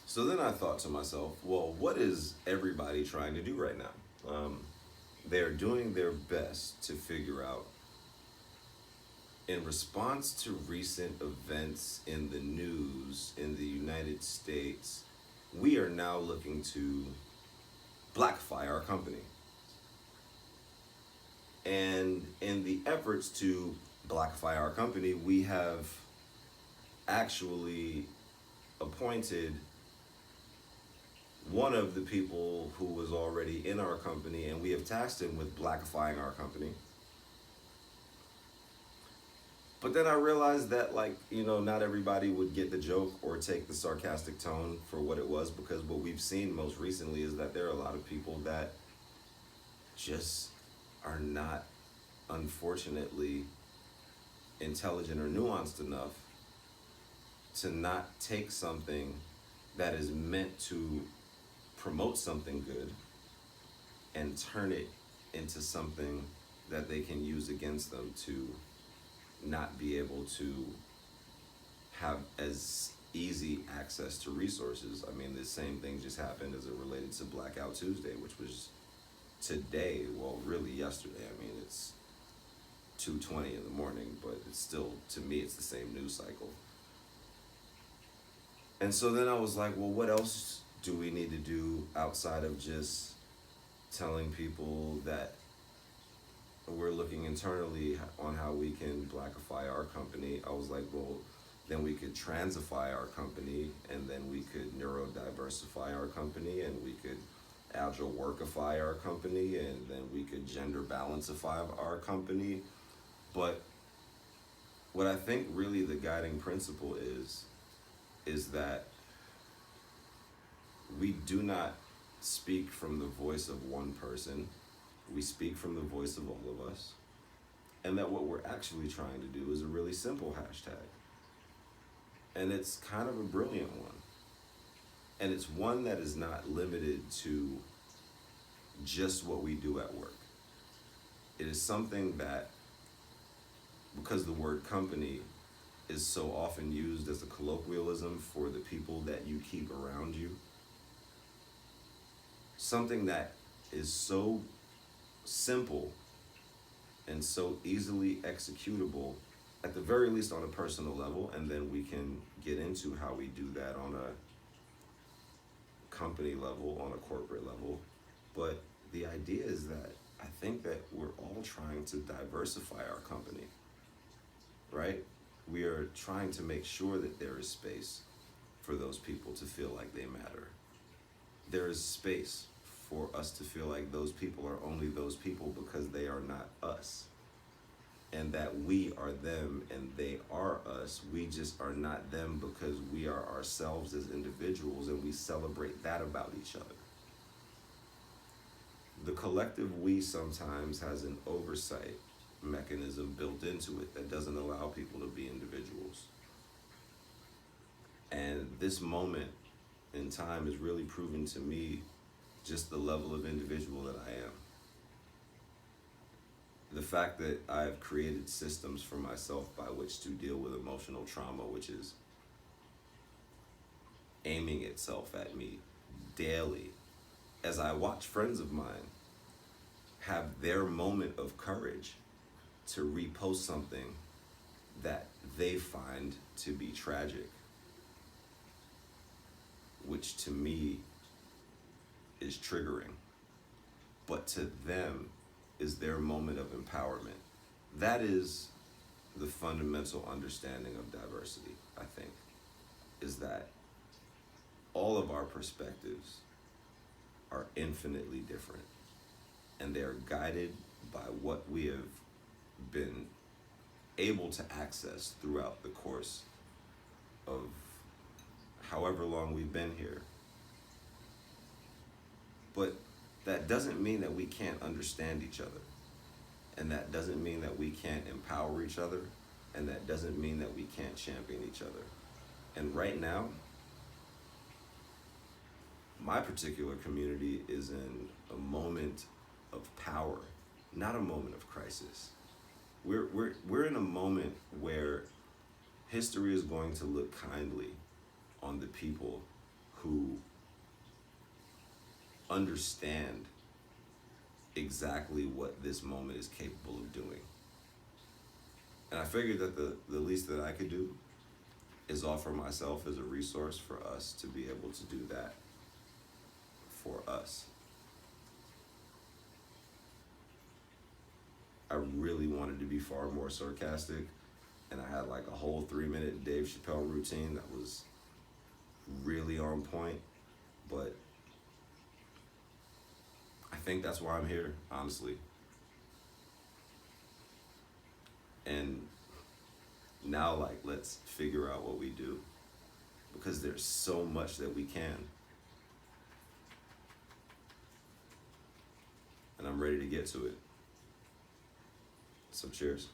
So then I thought to myself, well, what is everybody trying to do right now? They're doing their best to figure out, in response to recent events in the news in the United States, we are now looking to Blackify our company. And in the efforts to Blackify our company, we have actually appointed one of the people who was already in our company, and we have tasked him with blackifying our company. But then I realized that, like, not everybody would get the joke or take the sarcastic tone for what it was, because what we've seen most recently is that there are a lot of people that just are not, unfortunately, intelligent or nuanced enough to not take something that is meant to promote something good and turn it into something that they can use against them to not be able to have as easy access to resources. I mean, the same thing just happened as it related to Blackout Tuesday, which was today, well, really yesterday. I mean, it's 2:20 in the morning, but it's still, to me, it's the same news cycle. And so then I was like, well, what else do we need to do outside of just telling people that we're looking internally on how we can blackify our company? I was like, well, then we could transify our company, and then we could neurodiversify our company, and we could agile workify our company, and then we could gender balancify our company. But what I think really the guiding principle is that we do not speak from the voice of one person. We speak from the voice of all of us. And that what we're actually trying to do is a really simple hashtag. And it's kind of a brilliant one. And it's one that is not limited to just what we do at work. It is something that, because the word company is so often used as a colloquialism for the people that you keep around you, something that is so simple and so easily executable, at the very least on a personal level, and then we can get into how we do that on a company level, on a corporate level. But the idea is that I think that we're all trying to diversify our company, right? We are trying to make sure that there is space for those people to feel like they matter. There is space for us to feel like those people are only those people because they are not us. And that we are them and they are us. We just are not them because we are ourselves as individuals, and we celebrate that about each other. The collective we sometimes has an oversight mechanism built into it that doesn't allow people to be individuals. And this moment in time has really proven to me just the level of individual that I am. The fact that I've created systems for myself by which to deal with emotional trauma, which is aiming itself at me daily, as I watch friends of mine have their moment of courage to repost something that they find to be tragic, which to me is triggering, but to them is their moment of empowerment. That is the fundamental understanding of diversity, I think, is that all of our perspectives are infinitely different, and they are guided by what we have been able to access throughout the course of however long we've been here. But that doesn't mean that we can't understand each other. And that doesn't mean that we can't empower each other. And that doesn't mean that we can't champion each other. And right now, my particular community is in a moment of power, not a moment of crisis. We're in a moment where history is going to look kindly on the people who understand exactly what this moment is capable of doing. And I figured that the least that I could do is offer myself as a resource for us to be able to do that for us. I really wanted to be far more sarcastic, and I had like a whole 3-minute Dave Chappelle routine that was really on point, but I think that's why I'm here, honestly. And now, like, let's figure out what we do, because there's so much that we can. And I'm ready to get to it. So cheers.